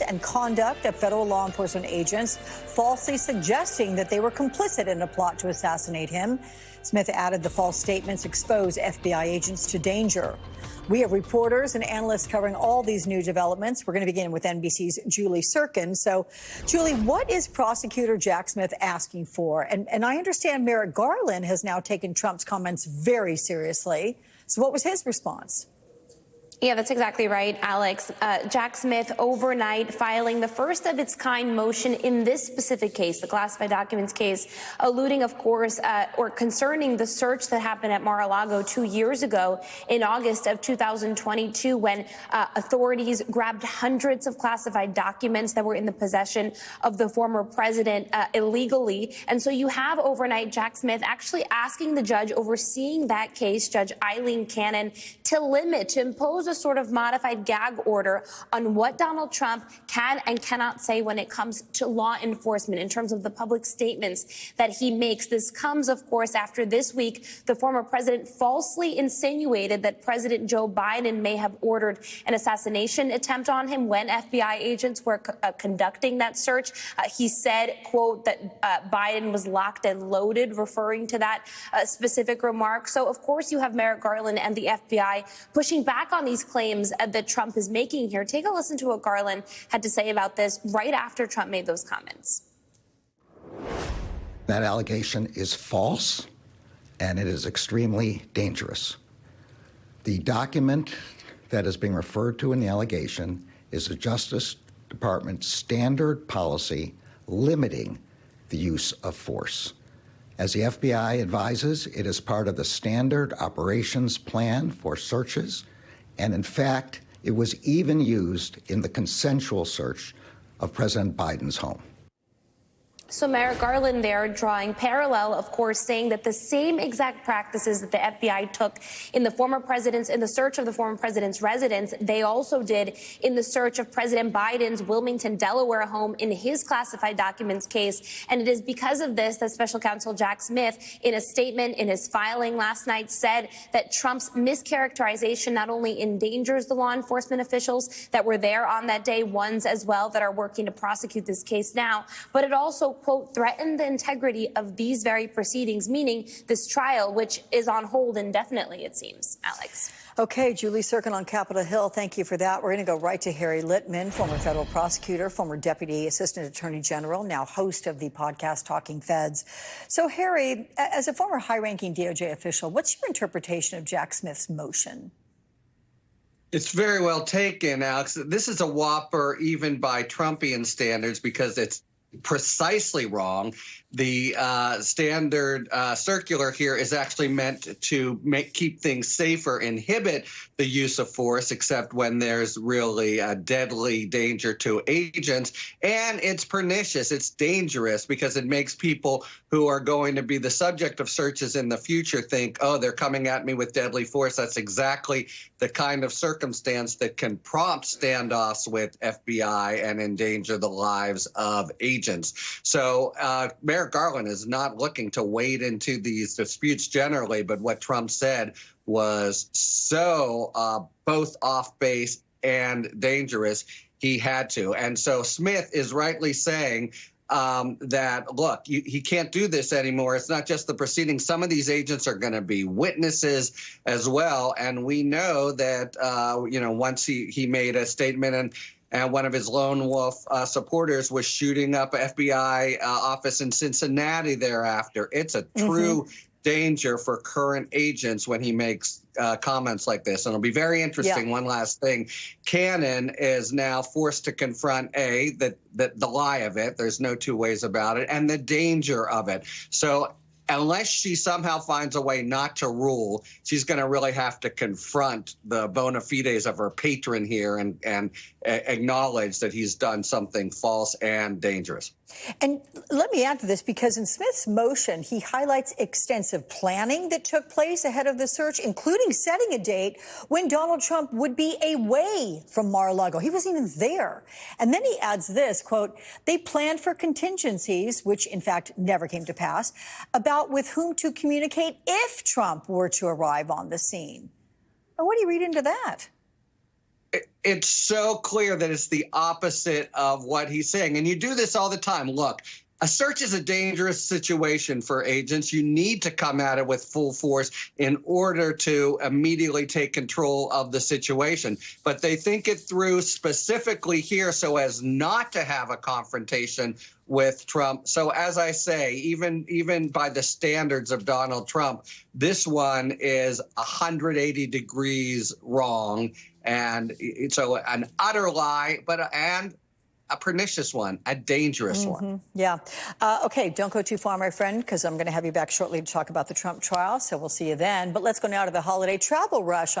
and conduct of federal law enforcement agents, falsely suggesting that they were complicit in a plot to assassinate him. Smith added the false statements expose FBI agents to danger. We have reporters and analysts covering all these new developments. We're going to begin with NBC's Julie Sirkin. So, Julie, what is prosecutor Jack Smith asking for? And I understand Merrick Garland has now taken Trump's comments very seriously. So what was his response? Yeah, that's exactly right, Alex. Jack Smith overnight filing the first of its kind motion in this specific case, the classified documents case, alluding, of course, or concerning the search that happened at Mar-a-Lago 2 years ago in August of 2022, when authorities grabbed hundreds of classified documents that were in the possession of the former president illegally. And so you have overnight Jack Smith actually asking the judge overseeing that case, Judge Eileen Cannon, to impose a sort of modified gag order on what Donald Trump can and cannot say when it comes to law enforcement in terms of the public statements that he makes. This comes, of course, after this week the former president falsely insinuated that President Joe Biden may have ordered an assassination attempt on him when FBI agents were conducting that search. He said, quote, that Biden was locked and loaded, referring to that specific remark. So, of course, you have Merrick Garland and the FBI pushing back on these claims that Trump is making here. Take a listen to what Garland had to say about this right after Trump made those comments. That allegation is false, and it is extremely dangerous. The document that is being referred to in the allegation is the Justice Department's standard policy limiting the use of force. As the FBI advises, it is part of the standard operations plan for searches, and in fact, it was even used in the consensual search of President Biden's home. So Merrick Garland there drawing parallel, of course, saying that the same exact practices that the FBI took in the search of the former president's residence, they also did in the search of President Biden's Wilmington, Delaware home in his classified documents case. And it is because of this that Special Counsel Jack Smith, in a statement in his filing last night, said that Trump's mischaracterization not only endangers the law enforcement officials that were there on that day, ones as well that are working to prosecute this case now, but it also, quote, threaten the integrity of these very proceedings, meaning this trial, which is on hold indefinitely, it seems. Alex. Okay, Julie Sirkin on Capitol Hill, thank you for that. We're going to go right to Harry Litman, former federal prosecutor, former deputy assistant attorney general, now host of the podcast Talking Feds. So, Harry, as a former high-ranking DOJ official, what's your interpretation of Jack Smith's motion? It's very well taken, Alex. This is a whopper even by Trumpian standards because it's precisely wrong. The standard circular here is actually meant to keep things safer, inhibit the use of force, except when there's really a deadly danger to agents. And it's pernicious. It's dangerous because it makes people who are going to be the subject of searches in the future think, oh, they're coming at me with deadly force. That's exactly the kind of circumstance that can prompt standoffs with FBI and endanger the lives of agents. So Merrick Garland is not looking to wade into these disputes generally, but what Trump said was so both off base and dangerous, he had to. And so Smith is rightly saying that, look, he can't do this anymore. It's not just the proceedings. Some of these agents are going to be witnesses as well. And we know that, once he made a statement and one of his lone wolf supporters was shooting up an FBI office in Cincinnati thereafter. It's a true danger for current agents when he makes comments like this. And it'll be very interesting. Yeah. One last thing. Cannon is now forced to confront the lie of it. There's no two ways about it. And the danger of it. So unless she somehow finds a way not to rule, she's going to really have to confront the bona fides of her patron here and acknowledge that he's done something false and dangerous. And let me add to this, because in Smith's motion, he highlights extensive planning that took place ahead of the search, including setting a date when Donald Trump would be away from Mar-a-Lago. He wasn't even there. And then he adds this, quote, they planned for contingencies, which in fact never came to pass, about with whom to communicate if Trump were to arrive on the scene. Now, what do you read into that? It's so clear that it's the opposite of what he's saying. And you do this all the time. Look, a search is a dangerous situation for agents. You need to come at it with full force in order to immediately take control of the situation. But they think it through specifically here so as not to have a confrontation with Trump. So as I say, even by the standards of Donald Trump, this one is 180 degrees wrong. And so an utter lie, and a pernicious one, a dangerous one. Yeah. Okay, don't go too far, my friend, because I'm going to have you back shortly to talk about the Trump trial. So we'll see you then. But let's go now to the holiday travel rush.